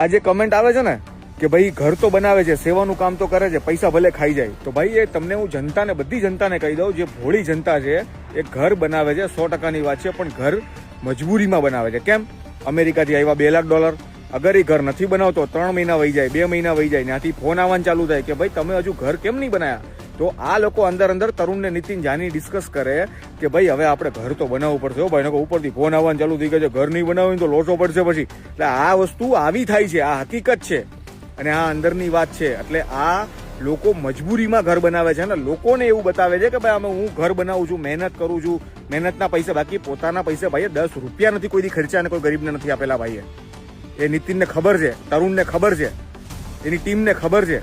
આ જે કમેન્ટ આવે છે ને કે ભાઈ ઘર તો બનાવે છે, સેવાનું કામ તો કરે છે, પૈસા ભલે ખાઈ જાય, તો ભાઈ એ તમને હું જનતાને, બધી જનતાને કહી દઉં, જે ભોળી જનતા છે એ ઘર બનાવે છે, 100%ની વાત છે, પણ ઘર મજબૂરીમાં બનાવે છે. કેમ? અમેરિકાથી આવ્યા $2 લાખ, અગર એ ઘર નથી બનાવતો 3 મહિના વહી જાય, 2 મહિના વહી જાય, ત્યાંથી ફોન આવવાનું ચાલુ થાય કે ભાઈ તમે હજુ ઘર કેમ નહીં બનાયા? તો આ લોકો અંદર તરુણ ને નીતિન જાની ડિસ્કસ કરે કે ભાઈ હવે આપણે ઘર તો બનાવવું પડશે. ભાઈ ઉપરથી ફોન આવવાનું ચાલુ થઈ ગયા છે, ઘર નહીં બનાવ્યું તો લોસો પડશે પછી. એટલે આ વસ્તુ આવી થાય છે, આ હકીકત છે અને આ અંદરની વાત છે. એટલે આ લોકો મજબૂરીમાં ઘર બનાવે છે અને લોકોને એવું બતાવે છે કે ભાઈ અમે હું ઘર બનાવું છું, મહેનત કરું છું, મહેનતના પૈસા, બાકી પોતાના પૈસા ભાઈએ 10 રૂપિયા નથી કોઈ દી ખર્ચા અને કોઈ ગરીબને નથી આપેલા ભાઈએ. એ નીતિનને ખબર છે, તરુણને ખબર છે, એની ટીમને ખબર છે.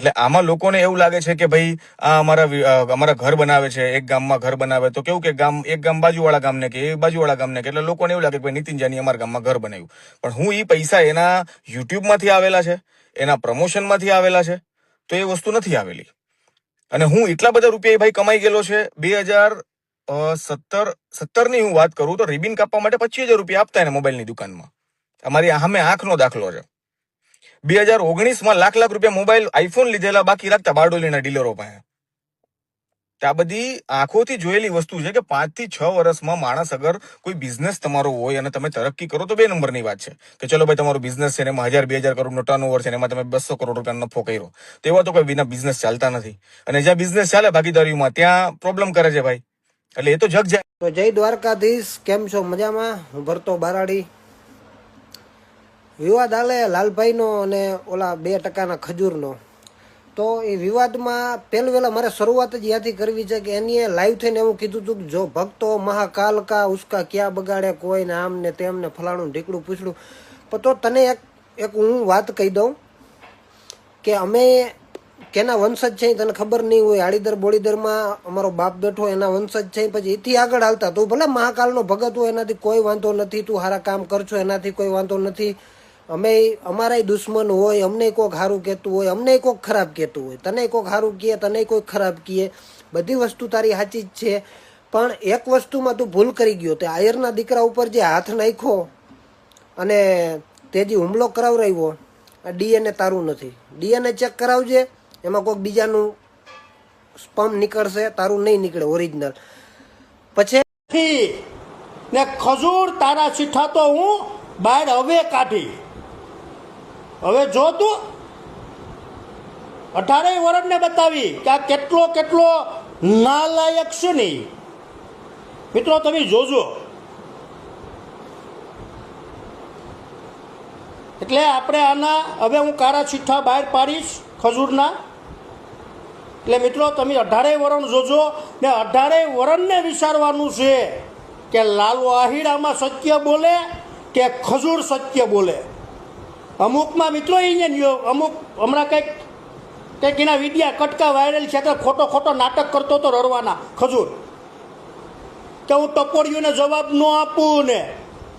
એટલે આમાં લોકોને એવું લાગે છે કે ભાઈ આ અમારા ઘર બનાવે છે, એક ગામમાં ઘર બનાવે તો કેવું કે એક ગામ બાજુવાળા ગામને કે એ બાજુવાળા ગામને કે, એટલે લોકોને એવું લાગે કે ભાઈ નીતિન જાની અમારા ગામમાં ઘર બનાવ્યું. પણ હું એ પૈસા એના યુટ્યુબમાંથી આવેલા છે, એના પ્રમોશનમાંથી આવેલા છે, તો એ વસ્તુ નથી આવેલી. અને હું એટલા બધા રૂપિયા ભાઈ કમાઈ ગયેલો છે. 2017ની હું વાત કરું તો રિબિન કાપવા માટે 25,000 રૂપિયા આપતા એને મોબાઈલની દુકાનમાં. અમારી સામે આંખનો દાખલો છે. 2019માં લાખ રૂપિયા મોબાઈલ આઈફોન લીધેલા બાકી રાખતા બારડોલીના ડીલરો પાસે. આ બધી આંખોથી જોયેલી વસ્તુ છે કે 5 થી 6 વર્ષમાં માણસ અગર કોઈ બિઝનેસ તમારો હોય અને તમે તરક્કી કરો તો 2 નંબરની વાત છે કે ચલો ભાઈ તમારો બિઝનેસ છે ને એમાં 1000-2000 કરોડનો ટર્નઓવર છે ને એમાં તમે 200 કરોડ રૂપિયાનો નફો કર્યો. તેવા તો કોઈ વિના બિઝનેસ ચાલતા નથી. અને જ્યાં બિઝનેસ ચાલે ભાગીદારીમાં ત્યાં પ્રોબ્લેમ કરે છે ભાઈ. એટલે એ તો જગ જાય. તો જય દ્વારકાધીશ, કેમ છો? મજામાં? હું ભરતો બારાડી. વિવાદ આલે લાલભાઈનો અને ઓલા 2% ખજૂરનો. તો એ વિવાદમાં પહેલા મારે શરૂઆત જ યાથી કરવી છે કે એની લાઈવ થઈને એવું કીધું હતું કે જો ભક્તો મહાકાલ કા ઉસકા ક્યાં બગાડે કોઈ ને આમ ને તેમ ને ફલાણું ઢીકડું પૂછડું. પણ તો તને એક હું વાત કહી દઉં કે અમે કેના વંશજ છે તને ખબર નહીં હોય. આડીદર બોડીદરમાં અમારો બાપ બેઠો એના વંશજ છે. પછી એથી આગળ હાલતા તું ભલે મહાકાલનો ભગત હોય એનાથી કોઈ વાંધો નથી, તું સારા કામ કરશો એનાથી કોઈ વાંધો નથી. અમે અમારા દુશ્મન હોય, અમને કોઈક સારું કહેતું હોય, અમને કોઈક ખરાબ કહેતું હોય, તને કોઈક સારું કહે, તને કોઈક ખરાબ કહે, બધી વસ્તુ તારી સાચી જ છે. પણ એક વસ્તુમાં તું ભૂલ કરી ગયો, તે આયરના દીકરા ઉપર જે હાથ નાખ્યો અને તે જે હુમલો કરાવરાવ્યો, આ ડીએનએ તારું નથી. ડીએનએ ચેક કરાવજે, એમાં કોઈક બીજાનું સ્પમ નીકળશે, તારું નહીં નીકળે ઓરિજિનલ. પછી ને ખજૂર તારા ચીઠા તો હું બહાર હવે કાઢી. હવે જો તું 18 વર્ષને બતાવી કે આ કેટલો નાલાયક છે નહીં. મિત્રો તમે જોજો. એટલે આપણે આના હવે હું કારા ચીઠા બહાર પાડીશ ખજૂરના. એટલે મિત્રો તમે 18 વર્ષ જોજો ને 18 વર્ષને વિચારવાનું છે કે લાલુ આહિડામાં સત્ય બોલે કે ખજૂર સત્ય બોલે. અમુકમાં મિત્રો અમુક હમણાં કંઈક એના વિડીયા કટકા વાયરલ છે કે ખોટો નાટક કરતો તો રડવાના ખજૂર કે હું ટપોડીઓને જવાબ ન આપું ને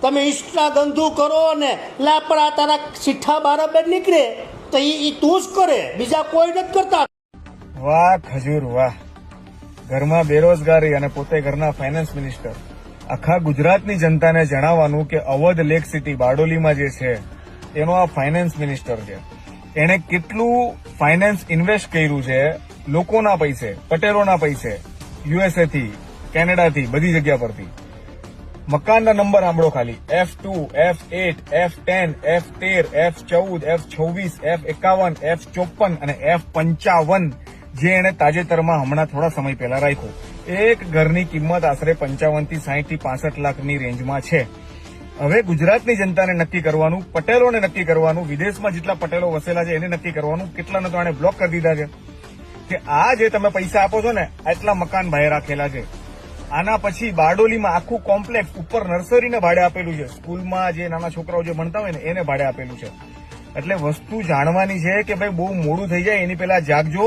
તમે ઈષ્ટના ગંધુ કરો ને લાપડા તારા સીઠા બરાબર નીકળે તો એ તું જ કરે, બીજા કોઈ નથી કરતા. વાહ ખજૂર વાહ. ઘરમાં બેરોજગારી અને પોતે ઘરના ફાઇનાન્સ મિનિસ્ટર. આખા ગુજરાતની જનતાને જણાવવાનું કે અવધ લેક સિટી બારડોલીમાં જે છે એનો આ ફાઇનાન્સ મિનિસ્ટર છે. એણે કેટલું ફાઇનાન્સ ઇન્વેસ્ટ કર્યું છે લોકોના પૈસે, પટેલોના પૈસે, યુએસએ થી, કેનેડાથી, બધી જગ્યા પરથી. મકાનના નંબર સાંભળો ખાલી: F2, F8, F10, F13, F14, F26, F51, F54 અને F55 જે એણે તાજેતરમાં હમણાં થોડા સમય પહેલા રાખ્યું. એક ઘરની કિંમત આશરે 55 થી 60 થી 65 લાખની રેન્જમાં છે. હવે ગુજરાતની જનતાને નક્કી કરવાનું, પટેલોને નક્કી કરવાનું, વિદેશમાં જેટલા પટેલો વસેલા છે એને નક્કી કરવાનું, કેટલાને તો આને બ્લોક કરી દીધા છે કે આ જે તમે પૈસા આપો છો ને આટલા મકાન બહાર રાખેલા છે. આના પછી બારડોલીમાં આખું કોમ્પ્લેક્સ ઉપર નર્સરીને ભાડે આપેલું છે. સ્કૂલમાં જે નાના છોકરાઓ જે ભણતા હોય ને એને ભાડે આપેલું છે. એટલે વસ્તુ જાણવાની છે કે ભાઈ બહુ મોડું થઈ જાય એની પહેલા જાગજો.